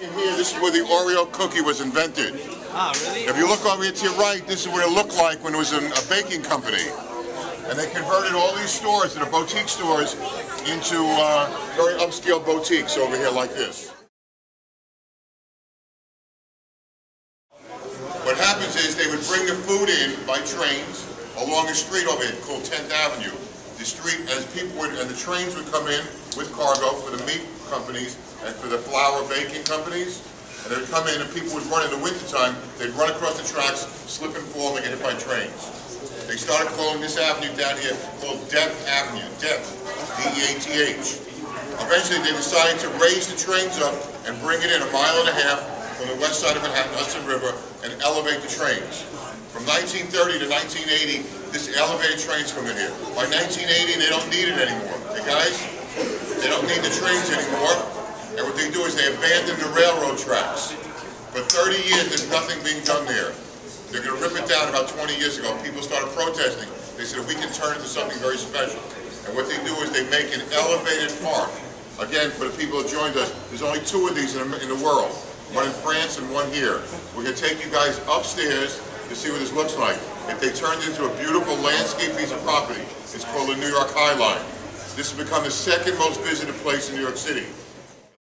In here, this is where the Oreo cookie was invented. Ah, really? If you look over here to your right, this is what it looked like when it was in a baking company. And they converted all these stores that are boutique stores into very upscale boutiques over here like this. What happens is they would bring the food in by trains along a street over here called 10th Avenue. The street, as people would, and the trains would come in with cargo for the meat companies and for the flour baking companies. And they would come in and people would run in the wintertime, they'd run across the tracks, slip and fall, and get hit by trains. They started calling this avenue down here called Death Avenue, Death, D-E-A-T-H. Eventually they decided to raise the trains up and bring it in 1.5 miles from the west side of Manhattan, Hudson River, and elevate the trains. From 1930 to 1980, this elevated trains come in here. By 1980, they don't need it anymore. Hey guys, they don't need the trains anymore. And what they do is they abandon the railroad tracks. For 30 years, there's nothing being done there. They're going to rip it down about 20 years ago. People started protesting. They said, we can turn it into something very special. And what they do is they make an elevated park. Again, for the people who joined us, there's only 2 of these in the world. One in France and one here. We're going to take you guys upstairs to see what this looks like. If they turned it into a beautiful landscape piece of property, it's called the New York High Line. This has become the 2nd most visited place in New York City.